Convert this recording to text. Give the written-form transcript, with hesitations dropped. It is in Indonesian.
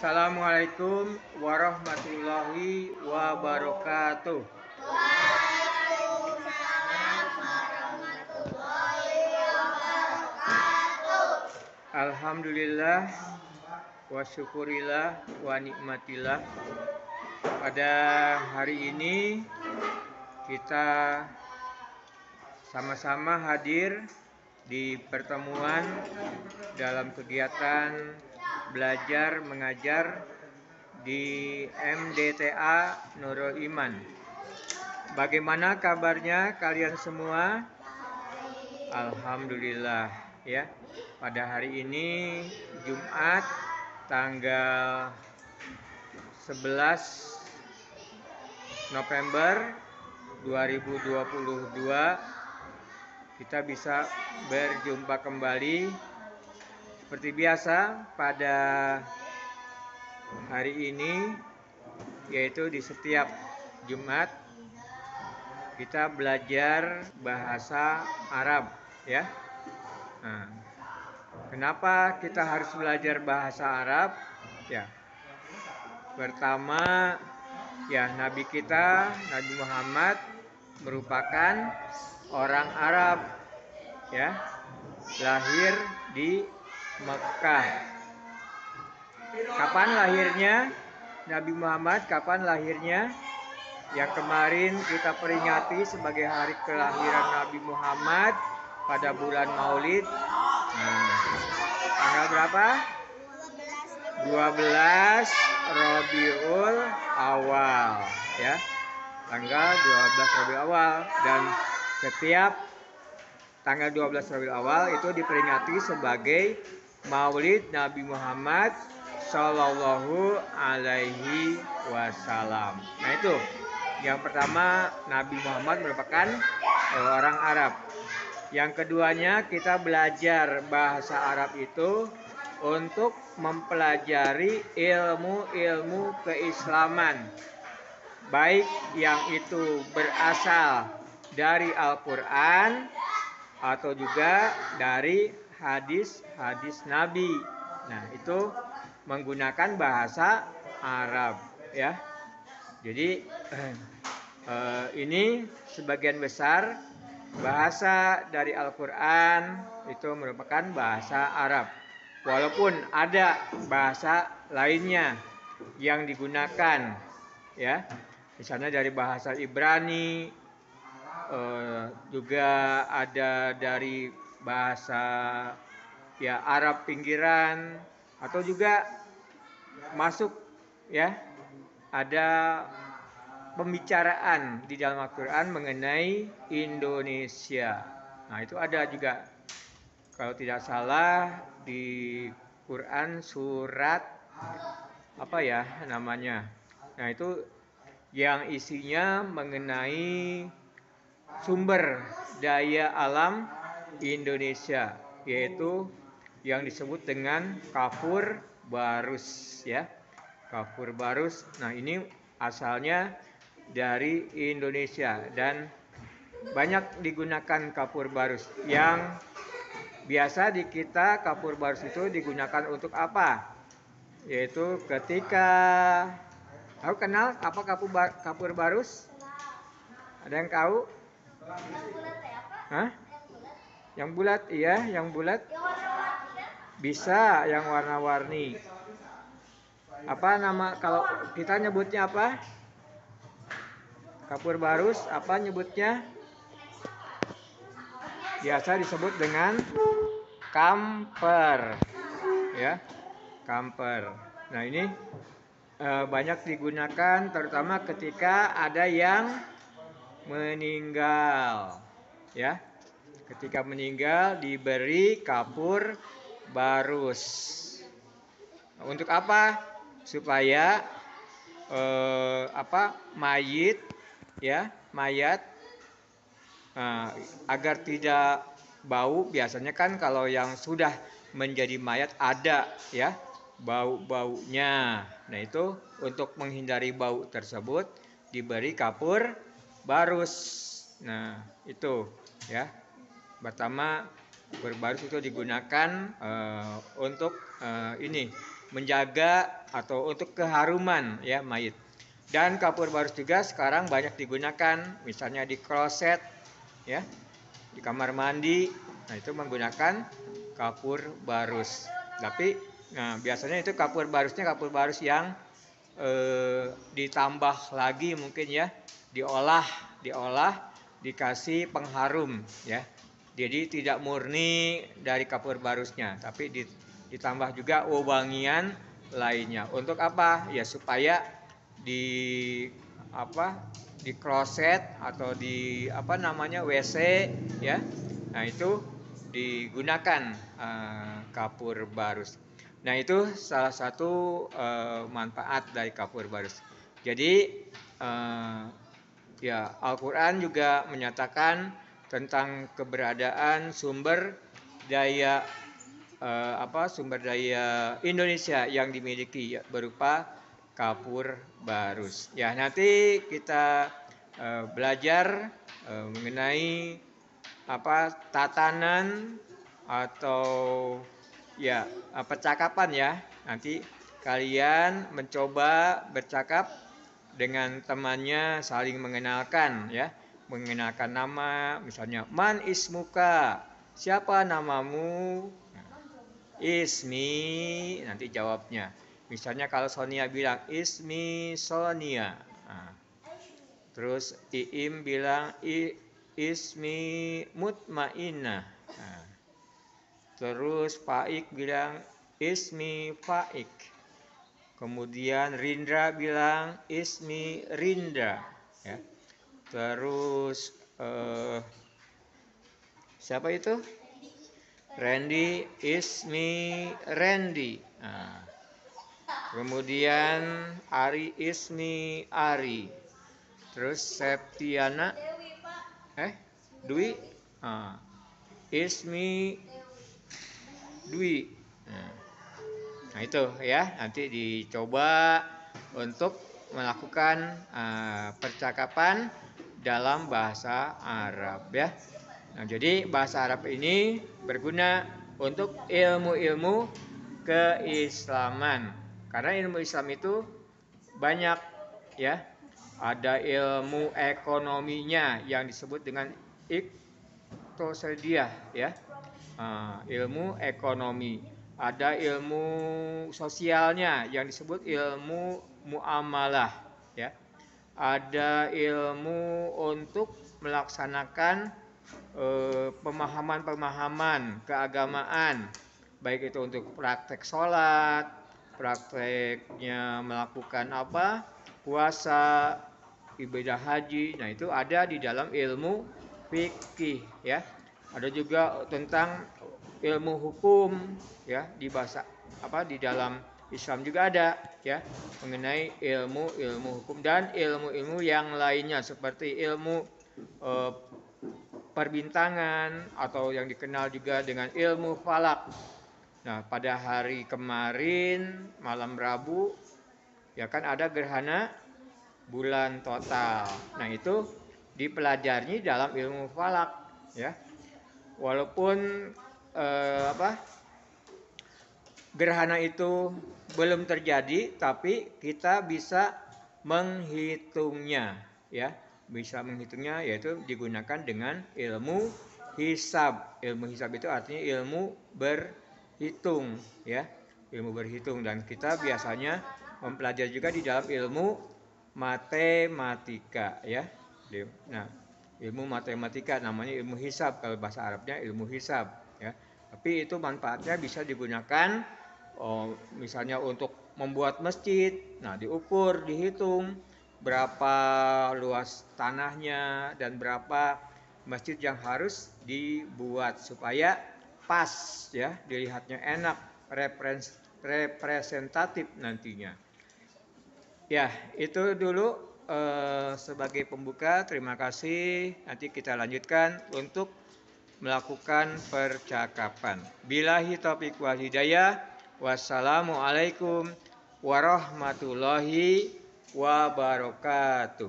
Assalamualaikum warahmatullahi wabarakatuh. Alhamdulillah wa syukurillah wa nikmatillah. Pada hari ini kita sama-sama hadir di pertemuan dalam kegiatan belajar mengajar di MDTA Nurul Iman. Bagaimana kabarnya kalian semua? Alhamdulillah ya. Pada hari ini Jumat tanggal 11 November 2022 kita bisa berjumpa kembali seperti biasa pada hari ini, yaitu di setiap Jumat kita belajar bahasa Arab ya. Nah, kenapa kita harus belajar bahasa Arab? Ya, pertama ya, Nabi kita, Nabi Muhammad merupakan orang Arab ya, lahir di Mekah. Kapan lahirnya Nabi Muhammad? Kapan lahirnya? Yang kemarin kita peringati sebagai hari kelahiran Nabi Muhammad pada bulan Maulid. Tanggal berapa? 12 Rabiul Awal ya. Tanggal 12 Rabiul Awal, dan setiap tanggal 12 Rabiul Awal itu diperingati sebagai Maulid Nabi Muhammad Sallallahu Alaihi Wasallam. Nah, itu yang pertama, Nabi Muhammad merupakan orang Arab. Yang keduanya, kita belajar bahasa Arab itu untuk mempelajari ilmu-ilmu keislaman, baik yang itu berasal dari Al-Quran atau juga dari hadis-hadis Nabi. Nah, itu menggunakan bahasa Arab ya. Jadi ini sebagian besar bahasa dari Al-Quran itu merupakan bahasa Arab. Walaupun ada bahasa lainnya yang digunakan ya. Misalnya dari bahasa Ibrani, juga ada dari bahasa ya Arab pinggiran, atau juga masuk ya, ada pembicaraan di dalam Al-Quran mengenai Indonesia. Nah, itu ada juga, kalau tidak salah di Quran surat apa ya namanya. Nah, itu yang isinya mengenai sumber daya alam Indonesia, yaitu yang disebut dengan Kafur Barus ya. Kafur Barus. Nah, ini asalnya dari Indonesia dan banyak digunakan Kafur Barus. Yang biasa di kita Kafur Barus itu digunakan untuk apa? Yaitu ketika, aku kenal apa Kafur Barus? Ada yang tahu? Hah? Yang bulat, iya, yang bulat. Bisa yang warna-warni. Apa nama, kalau kita nyebutnya apa? Kafur Barus apa nyebutnya? Biasa disebut dengan kamper ya, kamper. Nah, ini banyak digunakan terutama ketika ada yang meninggal ya. Ketika meninggal diberi Kafur Barus. Untuk apa? Supaya mayit ya, mayat agar tidak bau. Biasanya kan kalau yang sudah menjadi mayat ada ya bau-baunya. Nah, itu untuk menghindari bau tersebut diberi Kafur Barus. Nah, itu ya. Pertama, Kafur Barus itu digunakan untuk ini menjaga atau untuk keharuman ya mayit. Dan kapur barus juga sekarang banyak digunakan misalnya di kloset ya, di kamar mandi. Nah, itu menggunakan kapur barus. Tapi biasanya itu kapur barusnya kapur barus yang ditambah lagi mungkin ya, diolah dikasih pengharum ya. Jadi tidak murni dari kapur barusnya, tapi ditambah juga wewangian lainnya. Untuk apa? Ya supaya di di kloset atau di WC ya. Nah, itu digunakan kapur barus. Nah, itu salah satu manfaat dari kapur barus. Jadi ya Al-Quran juga menyatakan tentang keberadaan sumber daya Indonesia yang dimiliki ya, berupa kapur barus. Ya, nanti kita belajar mengenai tatanan atau ya percakapan ya. Nanti kalian mencoba bercakap dengan temannya, saling mengenalkan ya, mengenalkan nama, misalnya man ismuka, siapa namamu? Ismi, nanti jawabnya. Misalnya kalau Sonia bilang ismi Sonia, terus Iim bilang ismi Mutmainah, terus Faik bilang ismi Faik. Kemudian Rindra bilang ismi Rindra ya. Terus siapa itu? Randy ismi Randy. Kemudian Ari ismi Ari. Terus Septiana Dwi ismi Dwi. Nah, itu ya, nanti dicoba untuk melakukan percakapan dalam bahasa Arab ya. Nah, jadi bahasa Arab ini berguna untuk ilmu-ilmu keislaman. Karena ilmu Islam itu banyak ya. Ada ilmu ekonominya yang disebut dengan iqtisadiyah ya. Ilmu ekonomi. Ada ilmu sosialnya yang disebut ilmu muamalah ya. Ada ilmu untuk melaksanakan pemahaman-pemahaman keagamaan, baik itu untuk praktek sholat, prakteknya melakukan puasa, ibadah haji. Nah, itu ada di dalam ilmu fikih ya. Ada juga tentang ilmu hukum ya, di bahasa di dalam Islam juga ada ya, mengenai ilmu hukum dan ilmu-ilmu yang lainnya seperti ilmu perbintangan atau yang dikenal juga dengan ilmu falak. Nah, pada hari kemarin malam Rabu ya kan ada gerhana bulan total. Nah, itu dipelajari dalam ilmu falak ya. Walaupun gerhana itu belum terjadi, tapi kita bisa menghitungnya ya. Bisa menghitungnya yaitu digunakan dengan ilmu hisab. Ilmu hisab itu artinya ilmu berhitung ya. Ilmu berhitung, dan kita biasanya mempelajari juga di dalam ilmu matematika ya. Nah, ilmu matematika namanya ilmu hisab, kalau bahasa Arabnya ilmu hisab ya. Tapi itu manfaatnya bisa digunakan misalnya untuk membuat masjid. Nah, diukur, dihitung berapa luas tanahnya dan berapa masjid yang harus dibuat supaya pas ya, dilihatnya enak, representatif nantinya. Ya, itu dulu sebagai pembuka. Terima kasih. Nanti kita lanjutkan untuk melakukan percakapan. Billahi taufiq wal hidayah. Wassalamualaikum warahmatullahi wabarakatuh.